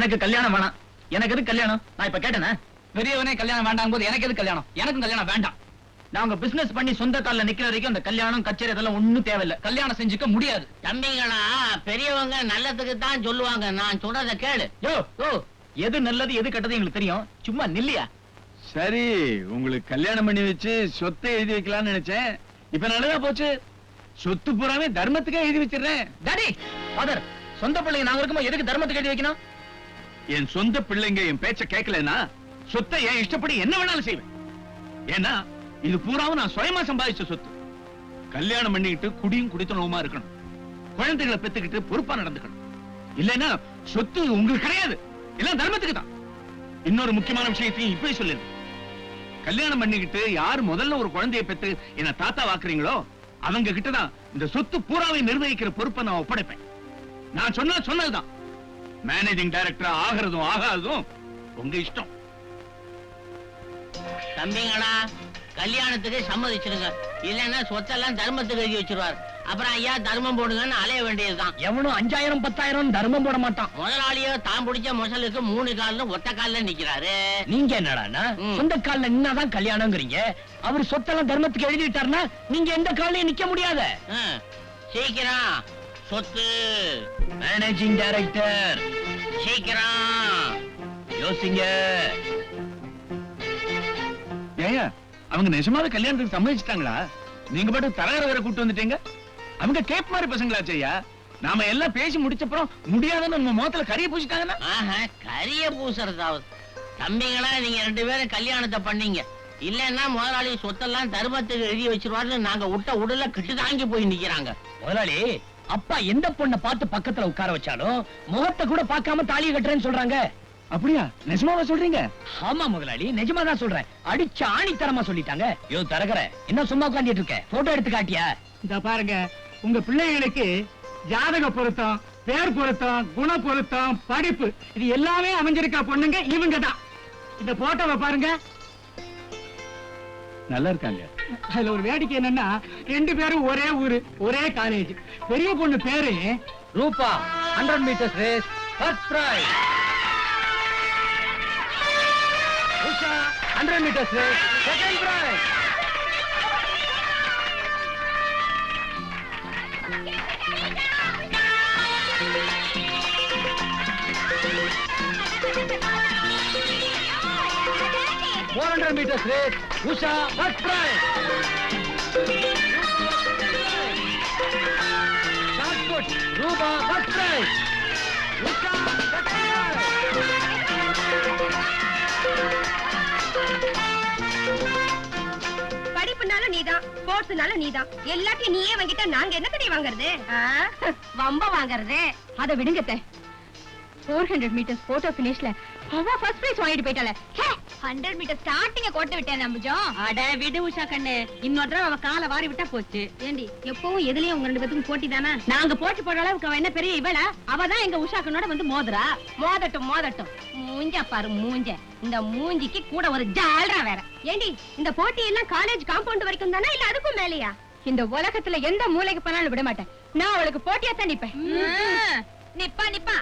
எனக்கு கல்யாணம் வேணாம். எனக்கு எது கல்யாணம்? நான் இப்ப கேட்டேனே, பெரியவனே கல்யாணம் வேண்டாம் போது எனக்கு எது கல்யாணம்? எனக்கும் கல்யாணம் வேண்டாம். நாங்க பிசினஸ் பண்ணி சொந்த கால்ல நிக்கிற வரைக்கும் அந்த கல்யாணம் கச்சேரி அதெல்லாம் ஒண்ணும் தேவையில்லை. கல்யாணம் செஞ்சுக்க முடியாது. தம்பிங்களா, பெரியவங்க நல்லதுக்கு தான் சொல்லுவாங்க. நான் சொல்றத கேளு. யோ யோ, எது நல்லது எது கெட்டது எங்களுக்கு தெரியும். சும்மா நில்லையா? சரி, உங்களுக்கு கல்யாணம் பண்ணி வச்சு சொத்தை எழுதி வைக்கலாம்னு நினைச்சேன். இப்ப நல்லதா போச்சு. சொத்து பூராமே தர்மத்துக்கே எழுதி வச்சிடுறேன். டாடி, ஃபாதர், சொந்த பிள்ளைங்க நாங்க இருக்கும்போது எதுக்கு தர்மத்துக்கு எழுதி வைக்கணும்? என் சொந்த பிள்ளைங்க என் பேச்ச கேட்கலன்னா சொத்தை என் இஷ்டப்படி என்ன வேணாலும் செய்வேன். ஏன்னா இது பூராவும் நான் சுயமா சம்பாதிச்ச சொத்து. கல்யாணம் பண்ணிக்கிட்டு குடியும் குடித்தனவுமா இருக்கணும். குழந்தைகளை பெத்துக்கிட்டு பொறுப்பா நடந்துக்கணும். இல்லைன்னா சொத்து உங்களுக்கு கிடையாது, எல்லாம் தர்மத்துக்கு தான். இன்னொரு முக்கியமான விஷயத்தையும் இப்பவே சொல்லிடு. கல்யாணம் பண்ணிக்கிட்டு யார் முதல்ல ஒரு குழந்தையை பெத்து என்ன தாத்தா வாக்குறீங்களோ அவங்க கிட்டதான் இந்த சொத்து பூராவை நிர்வகிக்கிற பொறுப்பை நான் ஒப்படைப்பேன். நான் சொன்னதுதான். மேனேஜிங் டைரக்டர் ஆகிறதும் ஆகாததும் உங்க இஷ்டம். தம்பிங்களா, கல்யாணத்துக்கு சம்மதிச்சிருங்க. இல்லன்னா சொத்தெல்லாம் தர்மத்துக்கு எழுதி வச்சிருவார். அப்புறம் ஐயா தர்மம் போடுங்கன்னு அலைய வேண்டியதுதான். எவனும் 5000 10,000 தர்மம் போட மாட்டான். முதலாளியோ தான் பிடிச்ச மொசலுக்கு 3 கால்ல ஒத்த கால்ல நிக்கிறாரு. நீங்க என்னடானா சொந்த கால்ல நின்னாதான் கல்யாணம்ங்கறீங்க. அவர் சொத்தெல்லாம் தர்மத்துக்கு எழுதிட்டாருன்னா நீங்க எந்த காலையும் நிக்க முடியாத. சீக்கிரம் சொத்து. மேனேஜிங் டைரக்டர் சீக்கிரம் யோசிங்க. ஏயா, அவங்க நிஜமாவே கல்யாணத்துக்கு சம்மதிச்சிட்டாங்களா? நீங்க மட்டும் தரகர வேற கூட்டு வந்துட்டீங்க. அவங்க கேப் மாதிரி பசங்களாச்சையா. நாம எல்லாம் பேசி முடிச்சப்புறம் முடியாதுன்னு நம்ம முகத்துல கரிய பூசிட்டாங்கன்னா கரிய பூசுறதாவது. தம்பிங்களா, நீங்க 2 பேரும் கல்யாணத்தை பண்ணீங்க. இல்லன்னா முதலாளி சொத்தெல்லாம் தர்மத்துக்கு எழுதி வச்சிருவாருன்னு நாங்க விட்ட உடல கிட்டு தாங்கி போய் நிக்கிறாங்க. முதலாளி, அப்பா எந்த பொண்ணை பார்த்து பக்கத்துல உட்கார வச்சாலும் முகத்தை கூட பார்க்காம தாலியை கட்டுறேன்னு சொல்றாங்க. அப்படியா? நிஜமாவா சொல்றீங்க? ஆமா முதலாளி, நிஜமா தான் சொல்றேன். அடிச்ச ஆணித்தரமா சொல்லிட்டாங்க. யோ தரகர, என்ன சும்மா உட்கார்ந்துட்டு இருக்க? போட்டோ எடுத்து காட்டியா? இந்த பாருங்க, உங்க பிள்ளைகளுக்கு ஜாதக பொருத்தம், பேர் பொருத்தம், குண பொருத்தம், படிப்பு இது எல்லாமே அமைஞ்சிருக்க பொண்ணுங்க இவங்க தான். இந்த போட்டோவை பாருங்க. நல்லா இருக்காங்க. அதுல ஒரு வேடிக்கை என்னன்னா 2 பேரும் ஒரே ஊரு, ஒரே காலேஜ். பெரிய பொண்ணு பேரு Rupa. 100 meters race first prize. Usha 100 meters race second prize. meters race, Usha first prize. Shot put, Ruba first prize. Usha second prize. படிப்புனால நீதான், ஸ்போர்ட்ஸ்னால நீதான், எல்லாத்தையும் நீயே வாங்கிட்டா நாங்க என்ன தடி வாங்குறது? வம்ப வாங்குறது. அத விடுங்கத்த. 400 மீட்டர்ஸ் போட்டோ ஃபினிஷ்ல அவ ஃபர்ஸ்ட் பிரைஸ் வாங்கிட்டு போயிட்டாளே. 100 மீட்டர் ஸ்டார்டிங்க கோட்ட விட்டேன் நம்புஜோம். அட விடு உஷா கண்ணு, இன்னொரு தடவை அவ காலை வாரி விட்டா போச்சு. ஏண்டி எப்பவும் எதுலயும் உங்க 2 பேத்துக்கும் போட்டி தானே? நாங்க போட்டி போட அளவுக்கு அவ என்ன பெரிய இவளா? அவ தான் எங்க உஷா கண்ணோட வந்து மோதுறா. மோதட்டும் மோதட்டும். மூஞ்ச பாரு மூஞ்ச. இந்த மூஞ்சிக்கு கூட ஒரு ஜால்ரா வேற. ஏண்டி இந்த போட்டி எல்லாம் காலேஜ் காம்பவுண்ட் வரைக்கும் தானே இல்ல அதுக்கும் மேலயா? இந்த உலகத்துல எந்த மூலைக்கு போனாலும் விட மாட்டேன். நான் அவளுக்கு போட்டியா தான் நிப்பேன். நிப்பா நிப்பா.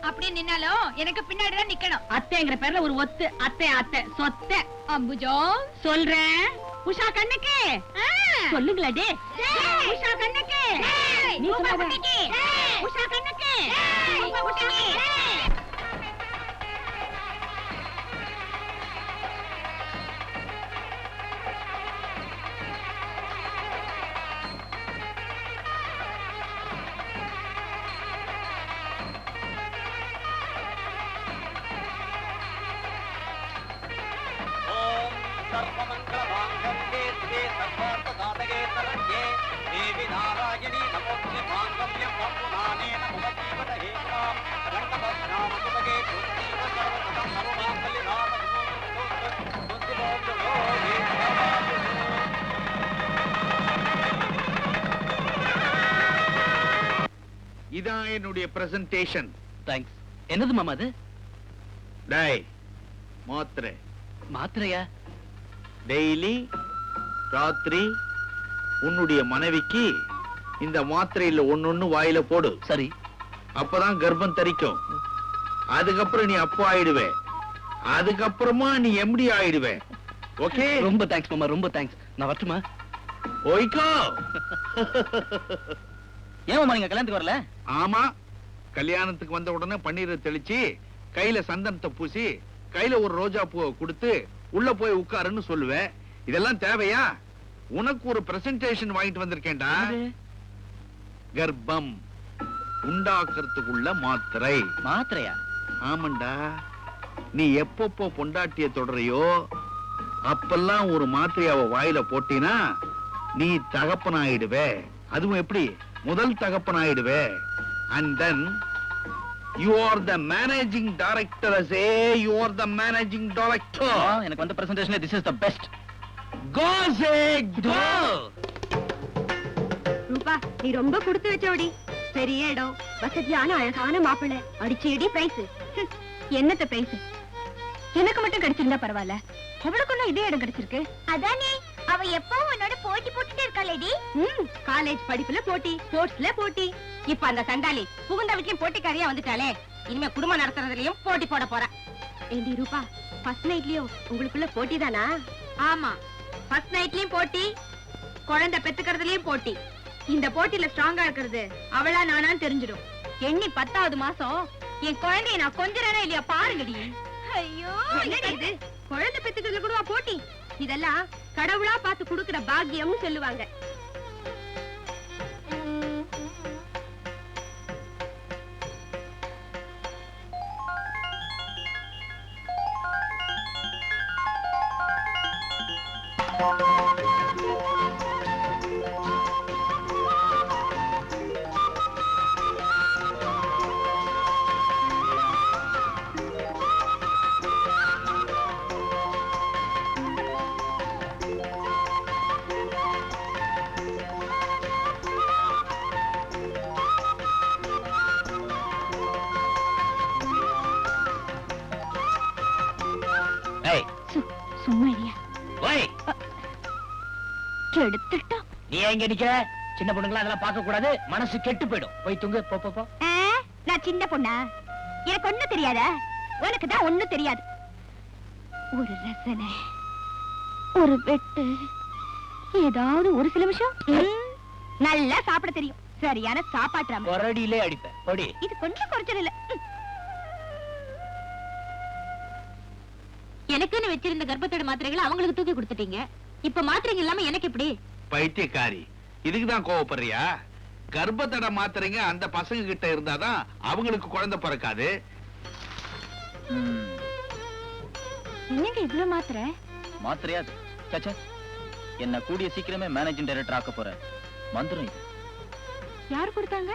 அப்படியே நின்னாலும் எனக்கு பின்னாடி தான் நிக்கணும். அத்தைங்கிற பேர்ல ஒரு ஒத்து. அத்தை அத்தை சொத்தை. அம்புஜோ சொல்றேன். உஷா கண்ணுக்கு சொல்லுங்களா டே. உஷா கண்ணுக்கு நீ சொல்லாத. உஷா கண்ணுக்கு இதான் என்னுடைய பிரசன்டேஷன். தேங்க்ஸ். என்னது மாமா அது? டேய், மாத்திரை. மாத்திரையா? டெய்லி ராத்திரி உன்னுடைய மனைவிக்கு இந்த மாத்திரையில ஒன்னொன்னு வாயில போடு. சரி. அப்பதான் கர்ப்பம் தரிக்கும். அதுக்கப்புறம் நீ அப்பா ஆயிடுவே, அதுக்கப்புறமா நீ எம்டி ஆயிடுவே. ஓகே? ரொம்ப தேங்க்ஸ் மாமா, ரொம்ப தேங்க்ஸ். நான் வரட்டுமா? ஓய்கோ. ஏன் மாமா நீங்க கல்யாணத்துக்கு வரல? ஆமா, கல்யாணத்துக்கு வந்த உடனே பன்னீரை தெளிச்சு கையில சந்தனத்தை பூசி கையில ஒரு ரோஜா பூவை கொடுத்து உள்ள போய் உட்காருன்னு சொல்லுவேன். இதெல்லாம் தேவையா? உனக்கு ஒரு பிரசன்டேஷன் வாங்கிட்டு வந்திருக்கேன்டா. கர்ப்பம் உண்டாக்குறதுக்குள்ள மாத்திரை. மாத்திரையா? ஆமாண்டா. நீ எப்பப்போ பொண்டாட்டிய தொடரையோ அப்பெல்லாம் ஒரு மாத்திரைய அவ வாயில போட்டினா நீ தகப்பனாயிடுவே. அதுவும் எப்படி? முதல் தகப்பனாயிடுவே. And then you are the managing director. Say you are the managing director. எனக்கு வந்த பிரசன்டேஷன்ல this is the best. Go say go. ரூபா, நீ ரொம்ப கொடுத்து வச்சோடி. பெரிய இடம், வசதியான அழகான மாப்பிள்ளை, அடிச்சேடி பிரைஸ். என்னத்த பிரைஸ்? எனக்கு மட்டும் கிடைச்சிருந்தா பரவாயில்ல, அவளுக்குள்ள இதே இடம் கிடைச்சிருக்கு. அதானே, அவ எப்பவும் உன்னோட போட்டி போட்டுட்டே இருக்காளேடி. காலேஜ் படிப்புல போட்டி, ஸ்போர்ட்ஸ்ல போட்டி. இப்ப அந்த சண்டாளி புகுந்த வீட்லயும் போட்டிக்காரியா வந்துட்டாளே, இனிமே குடும்பம் நடத்துறதுலயும் போட்டி போட போறா. ஏண்டி ரூபா, ஃபர்ஸ்ட் நைட்லயும் உங்களுக்குள்ள போட்டி தானா? ஆமா, ஃபர்ஸ்ட் நைட்லயும் போட்டி, குழந்தை பெத்துக்கிறதுலயும் போட்டி. இந்த போட்டியில ஸ்ட்ராங்கா இருக்கிறது அவளா நானான்னு தெரிஞ்சிடும். எண்ணி 10வது மாசம் என் குழந்தைய நான் கொஞ்சறேனா இல்லையா பாருங்கடி. ஐயோ, என்னடி இது? குழந்தை பெத்துக்கிறதுல கூட போட்டி? இதெல்லாம் கடவுளா பார்த்து கொடுக்கிற பாக்கியம்னு சொல்லுவாங்க. ஏய், சும்மா இல்லையா? ஓய், எடுத்துட்டோம். நீ எங்க நிக்கிற? சின்ன பொண்ணுங்களா அதெல்லாம் பார்க்க கூடாது, மனசு கெட்டு போயிடும். போய் தூங்கு, போ போ போ. நான் சின்ன பொண்ணா? எனக்கு ஒண்ணும் தெரியாதா? உனக்கு தான் ஒண்ணும் தெரியாது. ஒரு ரசனை, ஒரு வெட்டு, ஏதாவது ஒரு சில நிமிஷம் நல்லா சாப்பிட தெரியும். சரியான சாப்பாட்டு கொரடியிலே அடிப்பேன். ஓடி. இது கொஞ்சம் குறைச்சல் இல்ல. எனக்குன்னு வச்சிருந்த கர்ப்பத்தோட மாத்திரைகளை அவங்களுக்கு தூக்கி கொடுத்துட்டீங்க. இப்ப மாத்திரைங்க இல்லாம எனக்கு எப்படி? பைத்தியக்காரி, இதுக்குதான் கோவப்படுறியா? கர்ப்பத்தட மாத்திரைங்க அந்த பசங்க கிட்ட இருந்தாதான் அவங்களுக்கு குழந்தை பிறக்காது. என்னங்க இவ்வளவு மாத்திரை? மாத்திரையா? சச்சா, என்ன கூடிய சீக்கிரமே மேனேஜிங் டைரக்டர் ஆக்க போற மந்திரம் இது. யாரு கொடுத்தாங்க?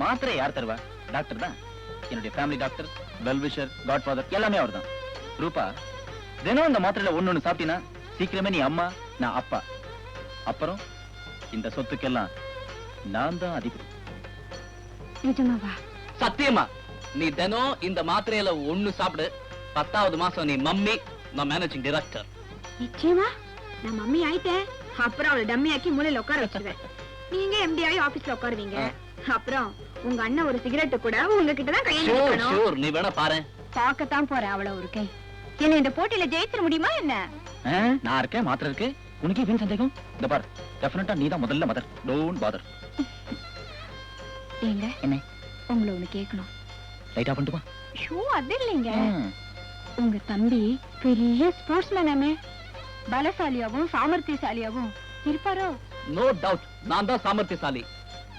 மாத்திரை யார் தருவா? டாக்டர் தான். என்னுடைய ஃபேமிலி டாக்டர், வெல்விஷர், காட்ஃபாதர் எல்லாமே அவர் தான். ரூபா, தினம் இந்த மாத்திரையில ஒண்ணு சாப்பிட்டீங்கன்னா சீக்கிரமே நீ அம்மா, நான் அப்பா. அப்புறம் இந்த சொத்துக்கெல்லாம் நான் தான் அதிபதி. நிஜமாவா? சத்தியமா. நீ தினம் இந்த மாத்திரையில ஒண்ணு சாப்பிடு. 10வது மாசம் நீ மம்மி, நான் மேனேஜிங் டைரக்டர். நிச்சயமா? நான் மம்மி ஆயிட்டேன். அப்புறம் அவளை டம்மி ஆக்கி மூலையில உட்கார வச்சிருவேன். நீங்க எம்டி ஆகி ஆபீஸ்ல உட்காருவீங்க. அப்புறம் உங்க அண்ணன் ஒரு சிகரெட் கூட உங்ககிட்ட தான் கையெழுத்து. நீ வேணா பாரு. பார்க்கத்தான் போறேன் அவள ஒரு கை. என்ன இந்த போட்டியில ஜெயிச்சிட முடியுமா என்ன? நான் இருக்கேன், மாத்திரை இருக்கு. உனக்கு ஏன் சந்தேகம்? இந்த பார், டெஃபினட்டா நீ தான் முதல்ல மதர். Don't father. ஏங்க, என்ன? உங்களை ஒண்ணு கேட்கணும். லைட்டா பண்ணிட்டுமா? ஷூ அது இல்லைங்க. உங்க தம்பி பெரிய ஸ்போர்ட்ஸ்மேனாமே, பலசாலியாவும் சாமர்த்தியசாலியாவும் இருப்பாரோ? நோ டவுட், நான் தான் சாமர்த்தியசாலி.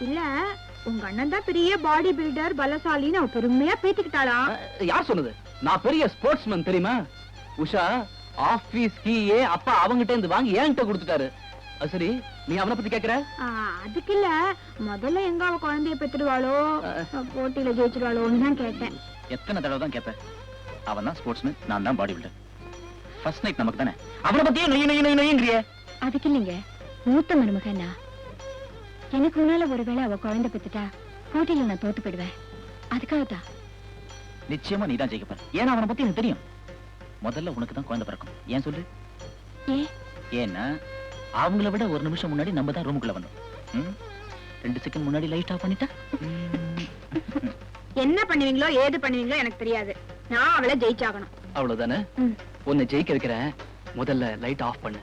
இல்ல, உங்க அண்ணன் தான் பெரிய பாடி பில்டர், பலசாலின்னு அவ பெருமையா பேத்திக்கிட்டாளா? யார் சொன்னது? நான் பெரிய ஸ்போர்ட்ஸ்மேன் தெரியுமா? உஷா ஆபீஸ் கீயே அப்பா அவங்கிட்ட இருந்து வாங்கி என்கிட்ட கொடுத்துட்டாரு. சரி, நீ அவனை பத்தி கேக்குற? அதுக்கு இல்ல, முதல்ல எங்க அவ குழந்தைய பெற்றுடுவாளோ, போட்டியில ஜெயிச்சிருவாளோன்னு தான் கேட்டேன். எத்தனை தடவை தான் கேட்பேன்? அவன் தான் ஸ்போர்ட்ஸ்மேன், நான் தான் பாடி பில்டர். ஃபர்ஸ்ட் நைட் நமக்கு தானே. அவனை பத்தியே நொய்யங்கிறிய? அதுக்கு இல்லைங்க, மூத்த மருமகனா. எனக்கு முன்னால ஒருவேளை அவ குழந்தை பெத்துட்டா போட்டியில நான் தோத்து போயிடுவேன். அதுக்காகத்தான். நிச்சயமா நீ தான் ஜெயிக்கப்பாரு. ஏன்னா அவனை பத்தி எனக்கு தெரியும். முதல்ல உனக்கு தான் குழந்தை பிறக்கும். ஏன் சொல்லு? ஏன்னா அவங்கள விட ஒரு நிமிஷம் முன்னாடி நம்ம தான் ரூமுக்குள்ள வந்தோம். 2 செகண்ட் முன்னாடி லைட் ஆஃப் பண்ணிட்டா என்ன பண்ணுவீங்களோ ஏது பண்ணுவீங்களோ எனக்கு தெரியாது. நான் அவளை ஜெயிச்சாகணும். அவ்வளவுதானே? உன்னை ஜெயிக்க வைக்கிறேன். முதல்ல லைட் ஆஃப் பண்ணு.